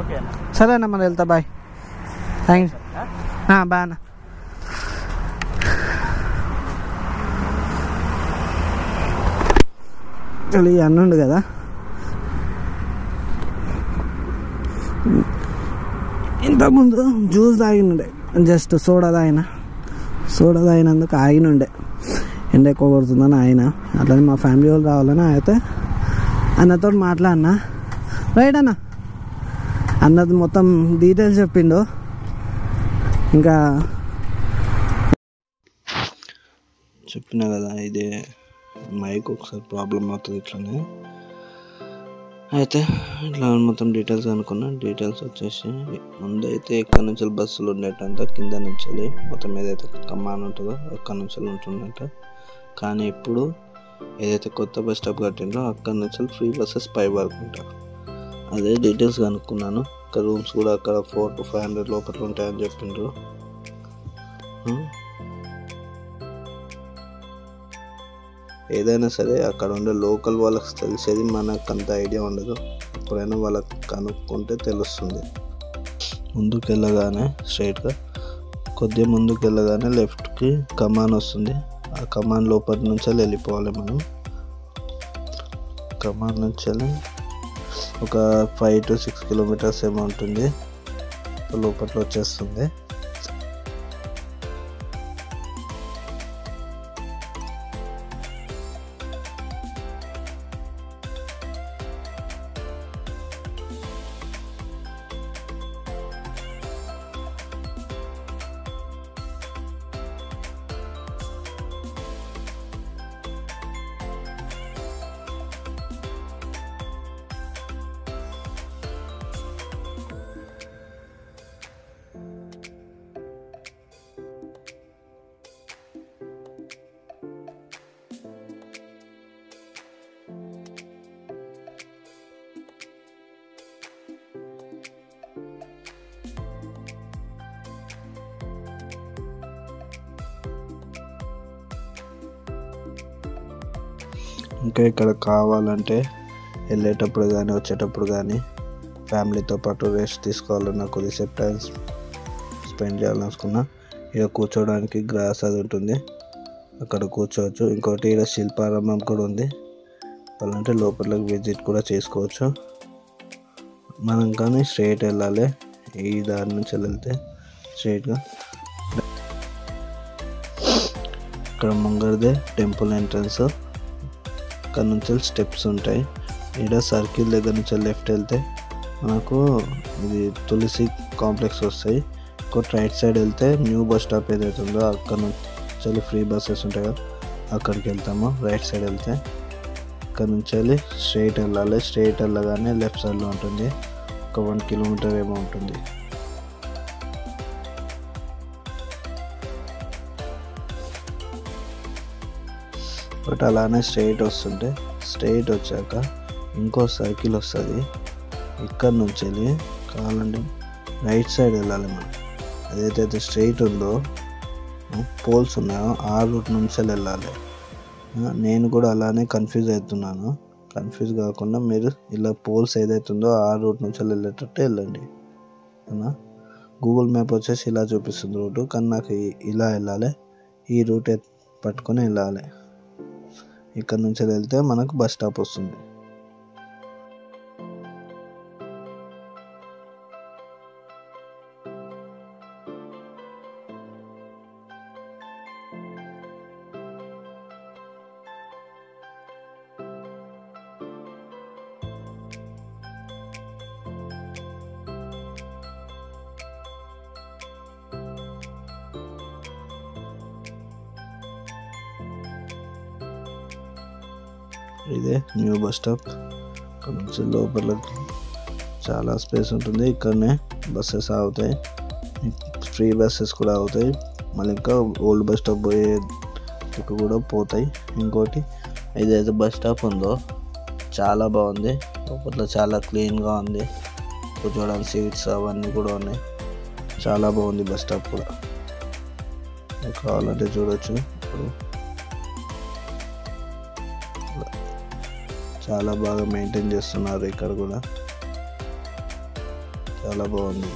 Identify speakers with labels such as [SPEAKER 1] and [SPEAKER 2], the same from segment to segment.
[SPEAKER 1] Okay అన్న.
[SPEAKER 2] సరే అన్న మరి వెళ్తా. బాయ్. థ్యాంక్స్. బాయ్ అన్న. ఈ అన్నుండు కదా, ఇంతకుముందు జ్యూస్ తాగినుండే, జస్ట్ సోడా తాగినందుకు ఆగినుండే. ఎండ ఎక్కువ కొడుతుందని ఆయన, అట్లనే మా ఫ్యామిలీ వాళ్ళు రావాలని అయితే అన్నతో మాట్లాడినా. రైట్ అన్న. అన్నది మొత్తం డీటెయిల్స్ చెప్పిండు. ఇంకా చెప్పినా కదా, ఇదే మైక్ ఒకసారి ప్రాబ్లం అవుతుంది ఇట్లనే. అయితే ఇట్లా మొత్తం డీటెయిల్స్ అనుకున్నా. డీటెయిల్స్ వచ్చేసి ముందైతే ఎక్కడి నుంచి బస్సులు ఉండేటంత, కింద నుంచి మొత్తం ఏదైతే కమాన్ ఉంటుందో అక్కడి నుంచి ఉంటుందంట. కానీ ఇప్పుడు ఏదైతే కొత్త బస్ స్టాప్ కట్టిందో అక్కడి నుంచి ఫ్రీ బస్సెస్ పై వరకు ఉంటారు. అదే డీటెయిల్స్ కనుక్కున్నాను. ఇంకా రూమ్స్ కూడా అక్కడ 400 to 500 లోపల ఉంటాయని చెప్పిండ్రు. ఏదైనా సరే అక్కడ ఉండే లోకల్ వాళ్ళకి తెలిసేది, మనకు అంత ఐడియా ఉండదు. ఎప్పుడైనా వాళ్ళకి కనుక్కుంటే తెలుస్తుంది. ముందుకు వెళ్ళగానే స్ట్రైట్గా కొద్దిగా ముందుకు వెళ్ళగానే లెఫ్ట్కి కమాన్ వస్తుంది. ఆ కమాన్ లోపల నుంచి వెళ్ళిపోవాలి మనం. కమాన్ నుంచి ఒక 5 to 6 kilometers ఏమో ఉంటుంది, లోపల వచ్చేస్తుంది. ఇంకా ఇక్కడ కావాలంటే వెళ్ళేటప్పుడు కానీ వచ్చేటప్పుడు కానీ ఫ్యామిలీతో పాటు రెస్ట్ తీసుకోవాలన్నా, కొద్దిసేపు టైం స్పెండ్ చేయాలనుకున్నా ఇక్కడ కూర్చోవడానికి గ్రాస్ అది ఉంటుంది, అక్కడ కూర్చోవచ్చు. ఇంకోటి ఇక్కడ శిల్పారామం కూడా ఉంది, వాళ్ళంటే లోపలికి విజిట్ కూడా చేసుకోవచ్చు. మనం కానీ స్ట్రైట్ వెళ్ళాలి. ఈ దారి నుంచి వెళ్తే స్ట్రైట్గా ఇక్కడ ముంగరదే టెంపుల్ ఎంట్రన్స్. ఇక్కడ నుంచి స్టెప్స్ ఉంటాయి. ఇక్కడ సర్కిల్ దగ్గర నుంచి లెఫ్ట్ వెళ్తే మనకు ఇది తులసి కాంప్లెక్స్ వస్తాయి. ఇంకోటి రైట్ సైడ్ వెళ్తే న్యూ బస్ స్టాప్ ఏదైతే ఉందో అక్కడ నుంచి ఫ్రీ బస్సెస్ ఉంటాయి కదా, అక్కడికి వెళ్తాము. రైట్ సైడ్ వెళ్తే ఇక్కడ నుంచి స్ట్రైట్ వెళ్ళాలి. స్ట్రైట్ వెళ్ళగానే లెఫ్ట్ సైడ్లో ఉంటుంది, ఒక 1 kilometer ఏమో ఉంటుంది. బట్ అలానే స్ట్రైట్ వస్తుంటే స్ట్రైట్ వచ్చాక ఇంకో సర్కిల్ వస్తుంది. ఇక్కడ నుంచి కావాలంటే రైట్ సైడ్ వెళ్ళాలి మనం. ఏదైతే స్ట్రైట్ ఉందో పోల్స్ ఉన్నాయో ఆ రూట్ నుంచి వెళ్ళాలి. నేను కూడా అలానే కన్ఫ్యూజ్ అవుతున్నాను. కన్ఫ్యూజ్ కాకుండా మీరు ఇలా పోల్స్ ఏదైతే ఉందో ఆ రూట్ నుంచి వెళ్ళేటట్టు వెళ్ళండి. గూగుల్ మ్యాప్ వచ్చేసి ఇలా చూపిస్తుంది రూటు, కానీ నాకు ఇలా వెళ్ళాలి, ఈ రూట్ పట్టుకొని వెళ్ళాలి. ఇక్కడ నుంచి వెళ్తే మనకు బస్ స్టాప్ వస్తుంది. ఇదే న్యూ బస్ స్టాప్. ఇక్కడ నుంచి లోపల చాలా స్పేస్ ఉంటుంది. ఇక్కడనే బస్సెస్ ఆగుతాయి, ఫ్రీ బస్సెస్ కూడా అవుతాయి. మళ్ళీ ఇంకా ఓల్డ్ బస్ స్టాప్ పోయే కూడా పోతాయి. ఇంకోటి ఏదైతే బస్ స్టాప్ ఉందో చాలా బాగుంది, లోపల చాలా క్లీన్గా ఉంది. కూర్చోడానికి సీట్స్ అవన్నీ కూడా ఉన్నాయి. చాలా బాగుంది బస్ స్టాప్ కూడా, కావాలంటే చూడొచ్చు. ఇప్పుడు చాలా బాగా మెయింటైన్ చేస్తున్నారు ఇక్కడ కూడా. చాలా బాగుంది.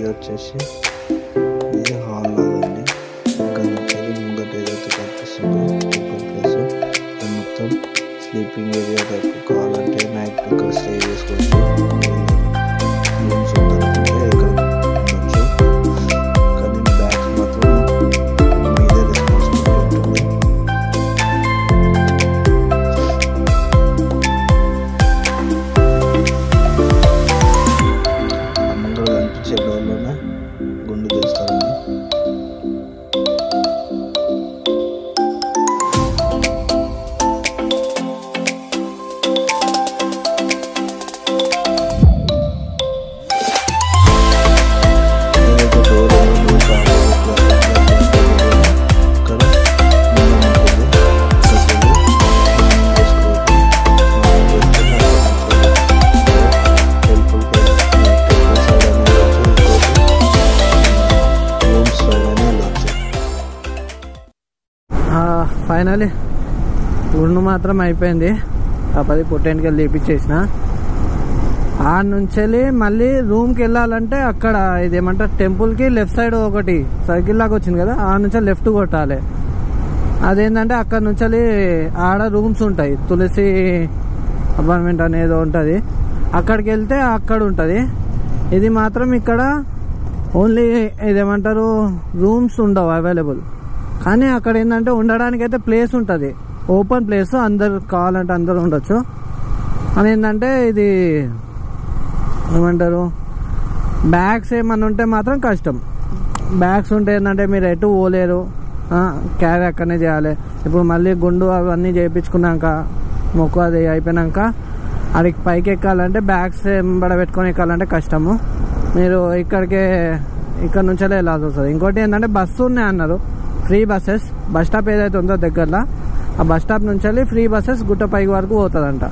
[SPEAKER 2] వచ్చేసి ఇది హాల్ లాగండి. ఇంకా వచ్చేది ముంగట ఏదైతే కనిపిస్తుందో ప్లేస్ మొత్తం స్లీపింగ్ ఏరియా టైప్. కావాలంటే నైట్ ఇక్కడ స్టే చేసుకోవచ్చు. రూమ్స్ ఉందనుకుంటే ఇక్కడ ఉండొచ్చు. కానీ బ్యాగ్స్ మాత్రం మీదే రెస్పాన్సిబిలిటీ ఉంటుంది. ముందర కనిపించే డోర్లోనే గుండు చేస్తారండి.
[SPEAKER 1] ఫైనలీ గుండు మాత్రం అయిపోయింది. కాకపోతే పుట్టేంటికి తీపిచ్చేసిన. ఆడ నుంచి మళ్ళీ రూమ్కి వెళ్ళాలంటే అక్కడ ఇదేమంటారు టెంపుల్కి లెఫ్ట్ సైడ్ ఒకటి సర్కిల్ లాగా వచ్చింది కదా, ఆ నుంచి లెఫ్ట్ కొట్టాలి. అదేంటంటే అక్కడ నుంచి ఆడ రూమ్స్ ఉంటాయి. తులసి అపార్ట్మెంట్ అనేది ఉంటుంది. అక్కడికి వెళ్తే అక్కడ ఉంటుంది. ఇది మాత్రం ఇక్కడ ఓన్లీ ఇదేమంటారు రూమ్స్ ఉండవు అవైలబుల్. కానీ అక్కడ ఏంటంటే ఉండడానికి అయితే ప్లేస్ ఉంటుంది, ఓపెన్ ప్లేస్, అందరు కావాలంటే అందరు ఉండొచ్చు. అని ఏంటంటే ఇది ఏమంటారు బ్యాగ్స్ ఏమన్నా ఉంటే మాత్రం కష్టం. బ్యాగ్స్ ఉంటే ఏంటంటే మీరు ఎటు పోలేరు, క్యారీ అక్కడనే చేయాలి. ఇప్పుడు మళ్ళీ గుండు అవన్నీ చేయించుకున్నాక మొక్కు అది అయిపోయినాక అడికి పైకి ఎక్కాలంటే బ్యాగ్స్ ఎంబడ పెట్టుకొని ఎక్కాలంటే కష్టము. మీరు ఇక్కడ నుంచే వెళ్ళాల్సి వస్తుంది. ఇంకోటి ఏంటంటే బస్సు ఉన్నాయి అన్నారు, ఫ్రీ బస్సెస్. బస్ స్టాప్ ఏదైతే ఉందో దగ్గరలో ఆ బస్ స్టాప్ నుంచి ఫ్రీ బస్సెస్ గుట్ట పైకి వరకు పోతుందంట.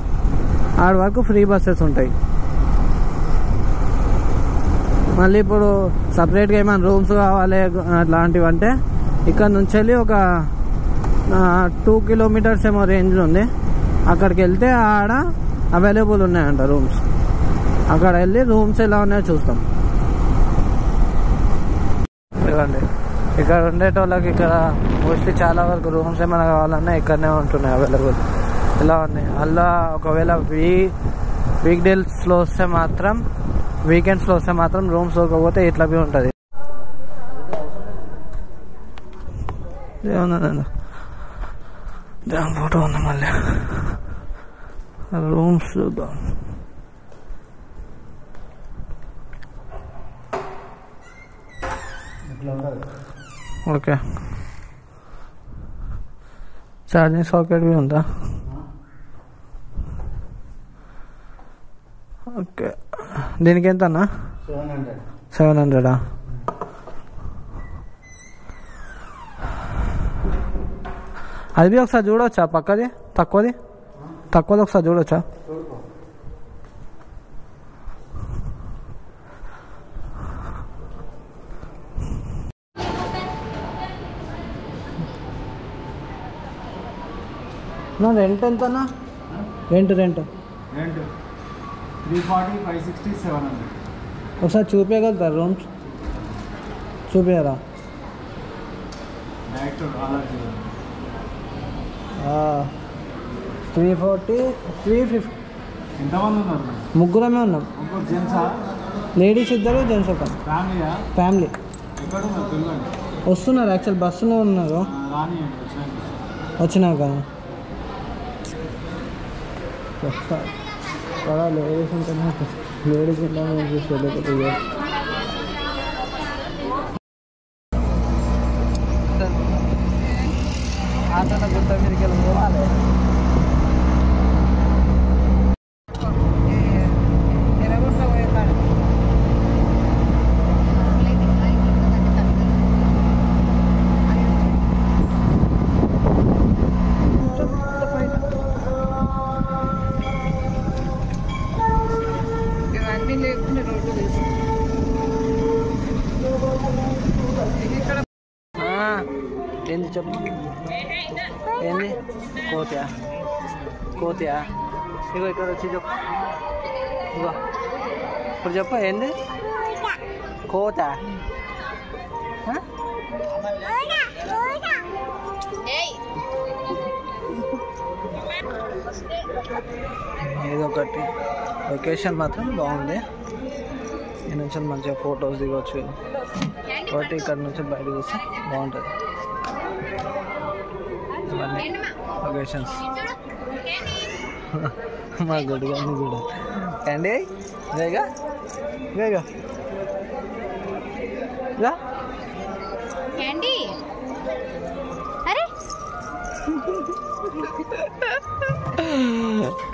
[SPEAKER 1] ఆడ వరకు ఫ్రీ బస్సెస్ ఉంటాయి. మళ్ళీ ఇప్పుడు సపరేట్గా ఏమైనా రూమ్స్ కావాలి అట్లాంటివి అంటే ఇక్కడ నుంచి ఒక 2 కిలోమీటర్స్ ఏమో రేంజ్ ఉంది. అక్కడికి వెళ్తే ఆడ అవైలబుల్ ఉన్నాయంట రూమ్స్. అక్కడ వెళ్ళి రూమ్స్ ఎలా ఉన్నాయో చూస్తాం. ఇవ్వండి ఇక్కడ ఉండేటోళ్ళకి ఇక్కడ మోస్ట్లీ చాలా వరకు రూమ్స్ ఏమైనా కావాలన్నా ఇక్కడనే ఉంటున్నాయి అవైలబుల్. ఇలా ఉన్నాయి. అలా ఒకవేళ వీక్ డేస్లో వస్తే మాత్రం, వీకెండ్స్లో వస్తే మాత్రం రూమ్స్ దొరకకపోతే ఇట్లా ఉంటుంది. ఏమన్నా దాని ఫోటో ఉంది. మళ్ళీ రూమ్స్ చూద్దాం. ఓకే, ఛార్జింగ్ సాకెట్ भी ఉందా? ఓకే, దీనికి ఎంత అన్న? 700. అది ఒకసారి చూడవచ్చా? పక్కది తక్కువది ఒకసారి చూడవచ్చా? నా రెంట్ ఎంతనా? రెంట్
[SPEAKER 3] 340, 560, 700.
[SPEAKER 1] ఒకసారి చూపించగలుగుతారు రూమ్స్? చూపించరా?
[SPEAKER 3] డైరెక్ట్ అలాగే
[SPEAKER 1] 340, 350.
[SPEAKER 3] ఎంతమంది ఉన్నారు?
[SPEAKER 1] ముగ్గురమే ఉన్నాం.
[SPEAKER 3] ఇంకో జెంట్సా?
[SPEAKER 1] Ladies 2, gents 1.
[SPEAKER 3] ఫ్యామిలీయా?
[SPEAKER 1] ఫ్యామిలీ
[SPEAKER 3] ఎక్కడ ఉన్నారు? తెలియండి.
[SPEAKER 1] వస్తున్నారు, యాక్చువల్ బస్సులో ఉన్నారు.
[SPEAKER 3] రానియండి
[SPEAKER 1] వచ్చినాక లేడీస్ ఉంటేనే లేడీస్ ఉంటామని చూసుకోలేకపోతే ఆటల గుట్ట మీదకి వెళ్ళి పోవాలి. ఏంది చెప్పు? ఏంది? కోతియా? ఇగో ఇక్కడ వచ్చి చెప్పు. ఇగో ఇప్పుడు చెప్పు, ఏంది? కోత? ఇదొకటి. లొకేషన్ మాత్రం బాగుంది. ఈ నుంచి మంచిగా ఫొటోస్ దిగవచ్చు. కాబట్టి ఇక్కడ నుంచి బయటకు వస్తే బాగుంటుంది. ఇవన్నీ లొకేషన్స్. మా గుడిగా కూడా అండి. వేగా
[SPEAKER 4] క్యాండీ. అరే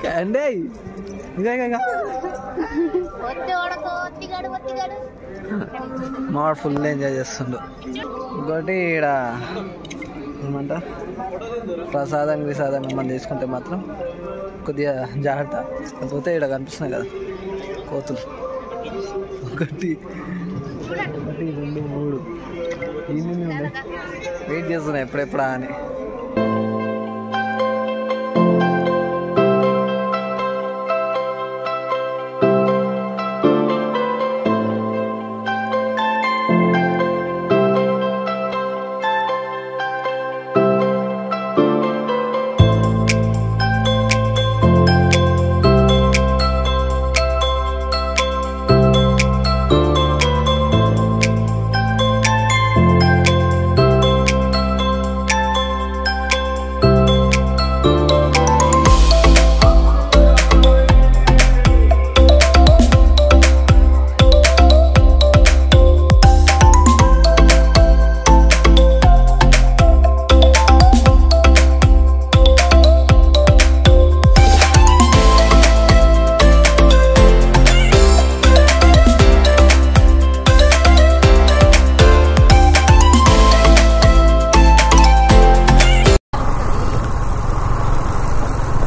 [SPEAKER 1] క్యాండీ మా ఫుల్ ఎంజాయ్ చేస్తుండు. ఇంకోటి ఇక్కడ ఏమంట ప్రసాదం మనం తీసుకుంటే మాత్రం కొద్దిగా జాగ్రత్త. కాకపోతే ఇక్కడ కనిపిస్తున్నాయి కదా కోతులు. 1, 2, 3 ఈయన వెయిట్ చేస్తున్నాయి ఎప్పుడెప్పుడా అని.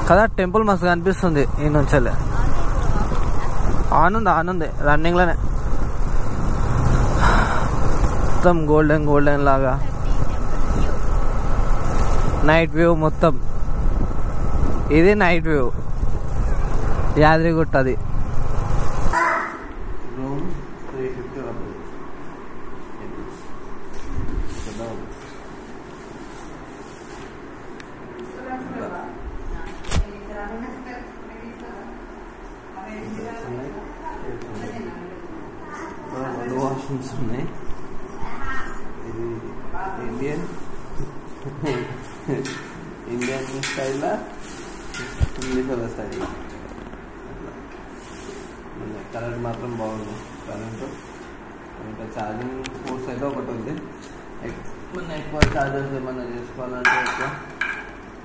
[SPEAKER 1] కదా టెంపుల్ మస్తు కనిపిస్తుంది ఈ నుంచి. ఆనుంది రన్నింగ్ లోనే మొత్తం గోల్డెన్ లాగా. నైట్ వ్యూ మొత్తం. ఇది నైట్ వ్యూ యాదగిరిగుట్టది. వాష్రూమ్స్ ఉన్నాయి. ఇది ఇండియన్ స్టైల్లో ఇంగ్లీష్ స్టైల్. కరెంట్ మాత్రం బాగుంది. కరెంటు ఇంకా ఛార్జింగ్ పోర్ట్స్ అయితే ఒకటి ఉంది. మన ఎక్కువ ఛార్జర్స్ ఏమన్నా చేసుకోవాలంటే ఎక్కువ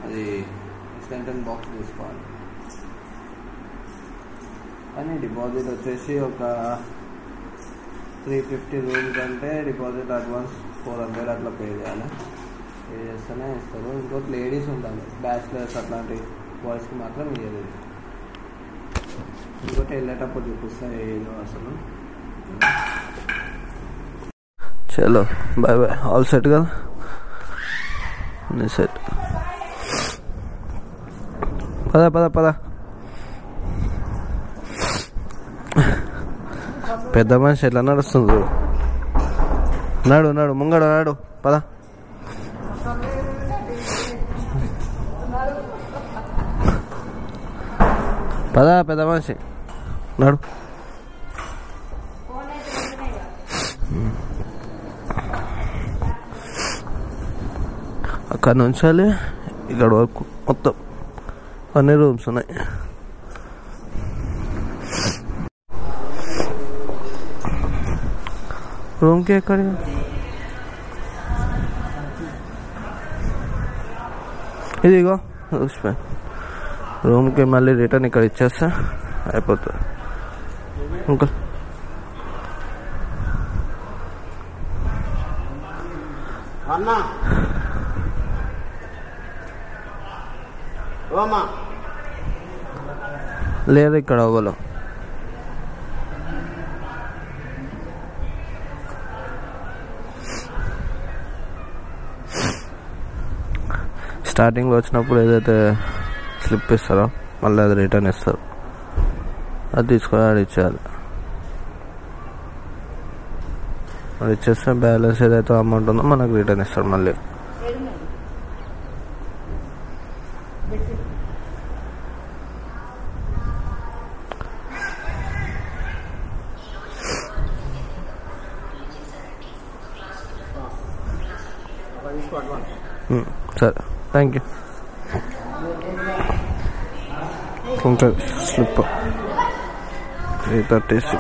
[SPEAKER 1] అది ఎక్స్టెన్షన్ బాక్స్ తీసుకోవాలి.
[SPEAKER 2] కానీ డిపాజిట్ వచ్చేసి ఒక 350 రూమ్ కంటే డిపాజిట్ అడ్వాన్స్ 400 అట్లా పే చేయాలి. పే చేస్తేనే ఇస్తారు. ఇంకోటి లేడీస్ ఉండాలి, బ్యాచిలర్స్ అట్లాంటి బాయ్స్కి మాత్రం ఇవ్వలేదు. ఇంకోటి వెళ్ళేటప్పుడు చూపిస్తాను ఏదో అసలు.
[SPEAKER 1] చలో బాయ్ బాయ్. ఆల్ సెట్ కదా, సెట్. పద పద పద. పెద్ద మనిషి ఎట్లా నడుస్తుంది, నాడు నాడు ముంగడు నాడు. పద పద పెద్ద మనిషి నాడు. అక్కడ నుంచి ఇక్కడ వరకు మొత్తం అన్ని రూమ్స్ ఉన్నాయి. రూమ్కి ఎక్కడ ఇదిగో రూమ్కి మళ్ళీ రిటర్న్ ఇక్కడ ఇచ్చేస్తా అయిపోతుంది. ఇంకా లేదు ఇక్కడ అవ్వలో. స్టార్టింగ్లో వచ్చినప్పుడు ఏదైతే స్లిప్ ఇస్తారో మళ్ళీ అది రిటర్న్ ఇస్తారు, అది తీసుకొని అది ఇచ్చేయాలి. అది ఇచ్చేస్తే బ్యాలెన్స్ ఏదైతే అమౌంట్ ఉందో మనకు రిటర్న్ ఇస్తారు మళ్ళీ. సరే థ్యాంక్ యూ. ఉంటుంది స్లిప్ 336.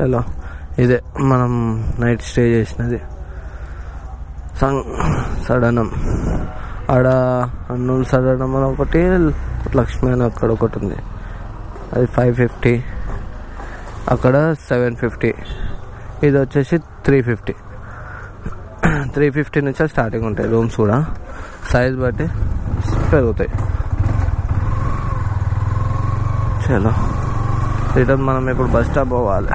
[SPEAKER 1] చలో ఇదే మనం నైట్ స్టే చేసినది సడనం. ఆడ అన్నూరు సడనం అని ఒకటి, లక్ష్మీ అని అక్కడ ఒకటి ఉంది, అది 550, అక్కడ 750, ఇది వచ్చేసి 350. 350 నుంచే స్టార్టింగ్ ఉంటాయి రూమ్స్ కూడా, సైజ్ బట్టి పెరుగుతాయి. చలో రిటర్న్ మనం ఇప్పుడు బస్ స్టాప్ పోవాలి.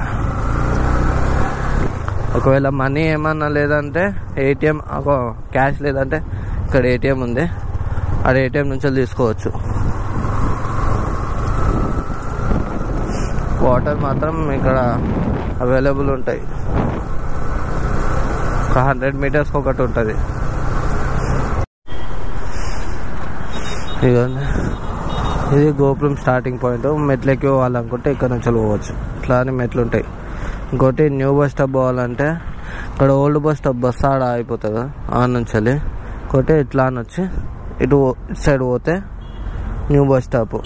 [SPEAKER 1] ఒకవేళ మనీ ఏమన్నా లేదంటే ఏటీఎం, క్యాష్ లేదంటే ఇక్కడ ఏటీఎం ఉంది, ఆడ ఏటీఎం నుంచి తీసుకోవచ్చు. వాటర్ మాత్రం ఇక్కడ అవైలబుల్ ఉంటాయి, ఒక 100 మీటర్స్కి ఒకటి ఉంటుంది. ఇది గోపురం స్టార్టింగ్ పాయింట్. మెట్లు ఎక్కి పోవాలనుకుంటే ఇక్కడ నుంచి పోవచ్చు, ఇట్లా అని మెట్లు ఉంటాయి. ఇంకోటి న్యూ బస్ స్టాప్ పోవాలంటే ఇక్కడ ఓల్డ్ బస్ స్టాప్ బస్ ఆడ అయిపోతుంది, ఆ నుంచి వెళ్ళి ఇంకోటి ఇట్లా అని వచ్చి ఇటు సైడ్ పోతే న్యూ బస్ స్టాప్,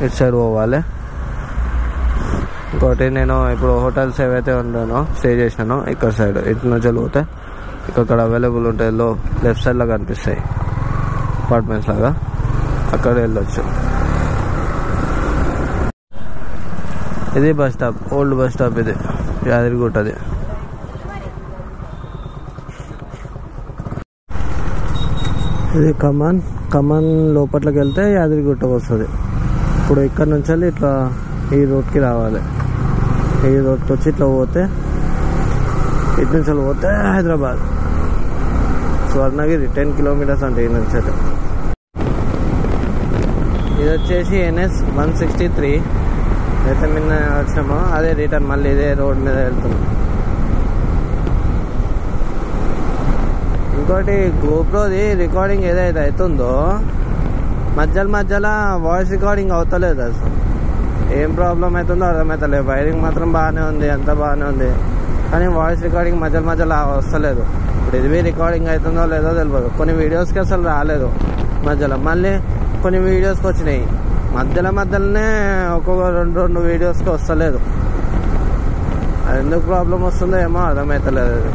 [SPEAKER 1] ఇటు సైడ్ పోవాలి. ఇంకోటి నేను ఇప్పుడు హోటల్స్ ఏవైతే ఉన్నానో స్టే చేసినానో ఇక్కడ సైడ్ ఇటు నుంచి వెళ్ళిపోతే ఇక్కడ అవైలబుల్ ఉంటాయి, లెఫ్ట్ సైడ్లో కనిపిస్తాయి అపార్ట్మెంట్స్ లాగా, అక్కడ వెళ్ళొచ్చు. ఇది bus stop, old bus stop, ఇది యాదగిరిగుట్టది. ఇది కమాన్ లోపట్లోకి వెళ్తే యాదగిరిగుట్ట వస్తుంది. ఇప్పుడు ఇక్కడ నుంచి వెళ్ళి ఇట్లా ఈ రోడ్కి రావాలి, ఈ రోడ్కి వచ్చి ఇట్లా పోతే ఇటు నుంచి పోతే హైదరాబాద్. స్వర్ణగిరి 10 కిలోమీటర్స్ అంటే ఈ నుంచి. ఇది వచ్చేసి NS 163 అయితే నిన్న వచ్చినామో అదే రిటర్న్ మళ్ళీ ఇదే రోడ్ మీద వెళ్తున్నాం. ఇంకోటి గోప్రోది రికార్డింగ్ ఏదైతే అవుతుందో మధ్యలో వాయిస్ రికార్డింగ్ అవుతలేదు. అసలు ఏం ప్రాబ్లం అవుతుందో అర్థమవుతలేదు. వైరింగ్ మాత్రం బాగానే ఉంది, అంతా బాగానే ఉంది, కానీ వాయిస్ రికార్డింగ్ మధ్యలో వస్తలేదు. ఇప్పుడు ఇది రికార్డింగ్ అవుతుందో లేదో తెలియదు. కొన్ని వీడియోస్కి అసలు రాలేదు మధ్యలో, మళ్ళీ కొన్ని వీడియోస్కి వచ్చినాయి. మధ్యలోనే ఒక్కొక్క రెండు వీడియోస్కి వస్తలేదు. అది ఎందుకు ప్రాబ్లం వస్తుందో ఏమో అర్థమవుతలేదు. అది